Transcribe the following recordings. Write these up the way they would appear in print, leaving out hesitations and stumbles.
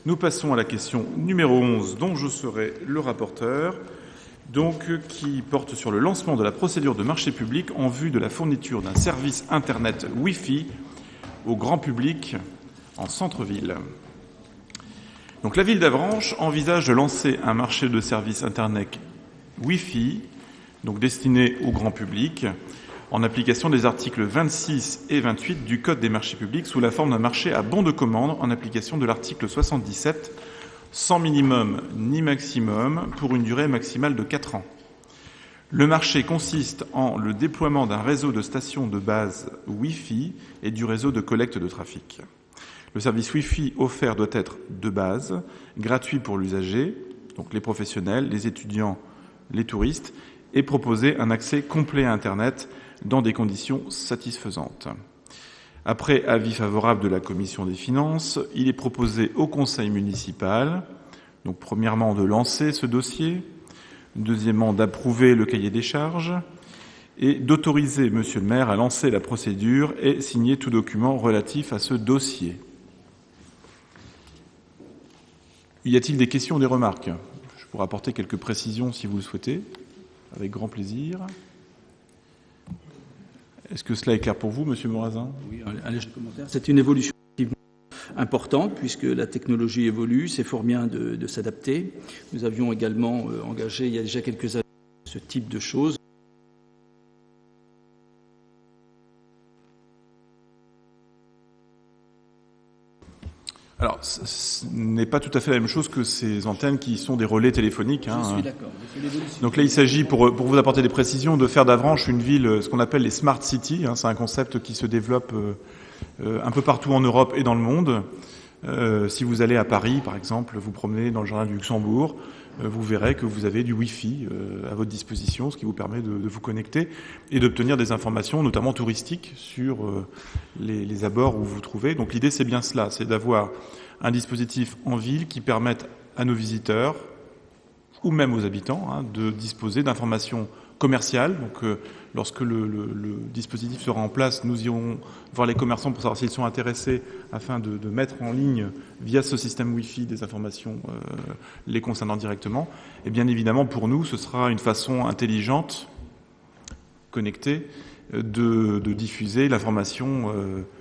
Nous passons à la question numéro 11, dont je serai le rapporteur, qui porte sur le lancement de la procédure de marché public en vue de la fourniture d'un service Internet Wi-Fi au grand public en centre-ville. Donc, la ville d'Avranches envisage de lancer un marché de services Internet Wi-Fi, destiné au grand public, en application des articles 26 et 28 du Code des marchés publics, sous la forme d'un marché à bon de commande, en application de l'article 77, sans minimum ni maximum, pour une durée maximale de 4 ans. Le marché consiste en le déploiement d'un réseau de stations de base Wi-Fi et du réseau de collecte de trafic. Le service Wi-Fi offert doit être de base, gratuit pour l'usager, donc les professionnels, les étudiants, les touristes, et proposer un accès complet à Internet dans des conditions satisfaisantes. Après avis favorable de la Commission des finances, il est proposé au Conseil municipal, premièrement, de lancer ce dossier, deuxièmement, d'approuver le cahier des charges et d'autoriser Monsieur le maire à lancer la procédure et signer tout document relatif à ce dossier. Y a-t-il des questions ou des remarques ? Je pourrais apporter quelques précisions si vous le souhaitez, avec grand plaisir. Est-ce que cela est clair pour vous, Monsieur Morazin ? Oui, un léger commentaire. C'est une évolution importante puisque la technologie évolue, c'est fort bien de s'adapter. Nous avions également engagé il y a déjà quelques années ce type de choses. Alors, ce n'est pas tout à fait la même chose que ces antennes qui sont des relais téléphoniques. Je suis d'accord. Donc là, il s'agit, pour vous apporter des précisions, de faire d'Avranches une ville, ce qu'on appelle les smart cities. C'est un concept qui se développe un peu partout en Europe et dans le monde. Si vous allez à Paris, par exemple, vous promenez dans le jardin du Luxembourg, vous verrez que vous avez du Wi-Fi à votre disposition, ce qui vous permet de vous connecter et d'obtenir des informations, notamment touristiques, sur les abords où vous vous trouvez. Donc l'idée, c'est bien cela, c'est d'avoir un dispositif en ville qui permette à nos visiteurs, ou même aux habitants, de disposer d'informations commerciales. Donc lorsque le dispositif sera en place, nous irons voir les commerçants pour savoir s'ils sont intéressés afin de mettre en ligne via ce système Wi-Fi des informations les concernant directement. Et bien évidemment, pour nous, ce sera une façon intelligente, connectée, de diffuser l'information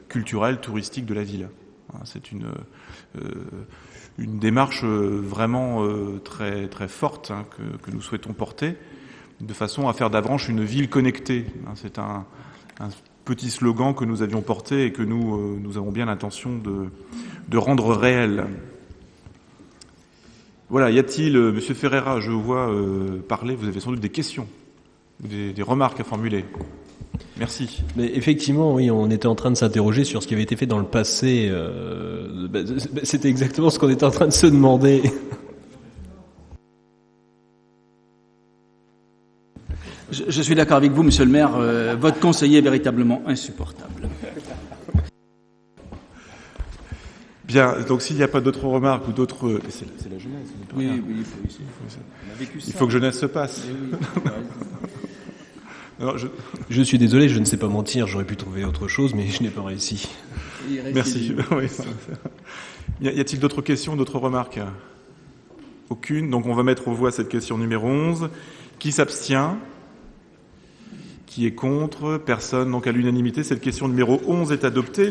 culturelle, touristique de la ville. C'est une démarche vraiment très, très forte que nous souhaitons porter, de façon à faire d'Avranches une ville connectée. C'est un petit slogan que nous avions porté et que nous avons bien l'intention de rendre réel. Voilà, y a-t-il, Monsieur Ferreira, je vous vois parler, vous avez sans doute des questions, des remarques à formuler. Merci. Mais effectivement, oui, on était en train de s'interroger sur ce qui avait été fait dans le passé. C'était exactement ce qu'on était en train de se demander. Je suis d'accord avec vous, Monsieur le maire. Votre conseiller est véritablement insupportable. Bien, donc s'il n'y a pas d'autres remarques ou d'autres... C'est la jeunesse. Oui, il faut que jeunesse se passe. Oui. Alors, je suis désolé, je ne sais pas mentir, j'aurais pu trouver autre chose, mais je n'ai pas réussi. Merci. Oui. Y a-t-il d'autres questions, d'autres remarques ? Aucune. Donc on va mettre aux voix cette question numéro 11. Qui s'abstient ? Qui est contre ? Personne. Donc à l'unanimité, cette question numéro 11 est adoptée.